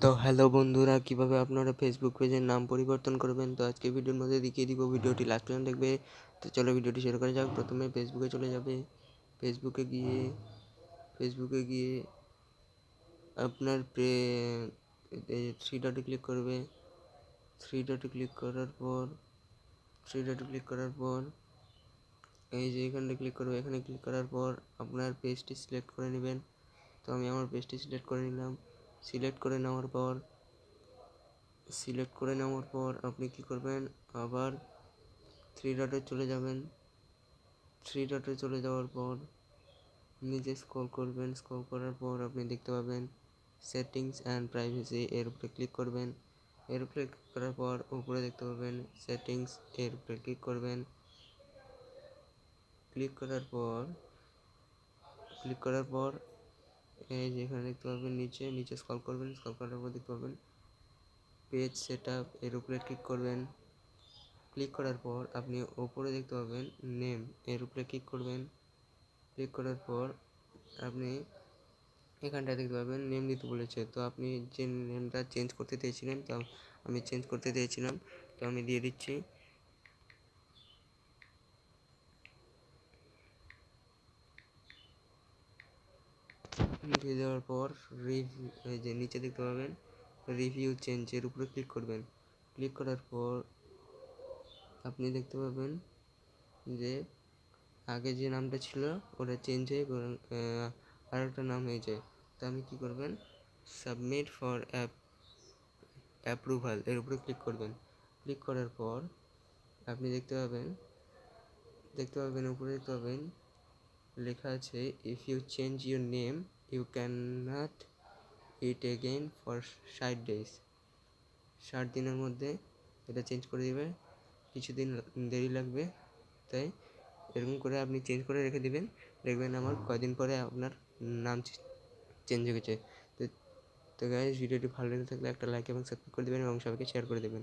তো হ্যালো বন্ধুরা, কিভাবে আপনারা ফেসবুক পেজের নাম পরিবর্তন করবেন। তো আজকে ভিডিওর মধ্যে দেখিয়ে দিব, ভিডিওটি লাস্ট পর্যন্ত দেখবে। তো চলো ভিডিওটি শুরু করা যাক। প্রথমে ফেসবুকে চলে যাবে। ফেসবুকে গিয়ে আপনার থ্রি ডটে ক্লিক করবে। থ্রি ডটে ক্লিক করার পর এই যে এখানে ক্লিক করবে। এখানে ক্লিক করার পর আপনার পেজটি সিলেক্ট করে নেবেন। তো আমি আমার পেজটি সিলেক্ট করে নিলাম। সিলেক্ট করে নেওয়ার পর আপনি কি করবেন, আবার থ্রি ডটে চলে যাবেন। থ্রি ডটে চলে যাওয়ার পর নিচে স্ক্রল করবেন। স্ক্রল করার পর আপনি দেখতে পাবেন সেটিংস অ্যান্ড প্রাইভেসি, এর উপরে ক্লিক করবেন। এর উপরে ক্লিক করার পর উপরে দেখতে পাবেন সেটিংস, এর উপরে ক্লিক করবেন। ক্লিক করার পর এই যেখানে দেখতে পাবেন নিচে স্ক্রল করবেন। স্ক্রল করার পর দেখতে পাবেন পেজ সেটআপ, এর উপরে ক্লিক করবেন। ক্লিক করার পর আপনি ওপরে দেখতে পাবেন নেম, এর উপরে ক্লিক করবেন। ক্লিক করার পর আপনি এখানটা দেখতে পাবেন নেম দিতে বলেছে। তো আপনি যে নেমটা চেঞ্জ করতে চেয়েছিলেন, তো আমি চেঞ্জ করতে চেয়েছিলাম, তো আমি দিয়ে দিচ্ছি। দিয়ে দেওয়ার পর এই যে নিচে দেখতে পাবেন রিভিউ চেঞ্জের উপরে ক্লিক করবেন। ক্লিক করার পর আপনি দেখতে পাবেন যে আগে যে নামটা ছিল ওটা চেঞ্জ হয়ে আর একটা নাম হয়ে যায়। তো আমি কি করবেন, সাবমিট ফর অ্যাপ্রুভাল, এর উপরে ক্লিক করবেন। ক্লিক করার পর আপনি দেখতে পাবেন উপরে দেখতে পাবেন লেখা আছে if you change your name you can not it again for 60 days। 60 দিনের মধ্যে এটা চেঞ্জ করে দেবে, কিছুদিন দেরি লাগবে। তাই এরকম করে আপনি চেঞ্জ করে রেখে দিবেন, দেখবেন আমার কয়দিন পরে আপনার নাম চেঞ্জ হয়ে গেছে। তো গাইস, ভিডিওটি ভালো লেগে থাকলে একটা লাইক এবং সাবস্ক্রাইব করে দেবেন এবং সবাইকে শেয়ার করে দেবেন।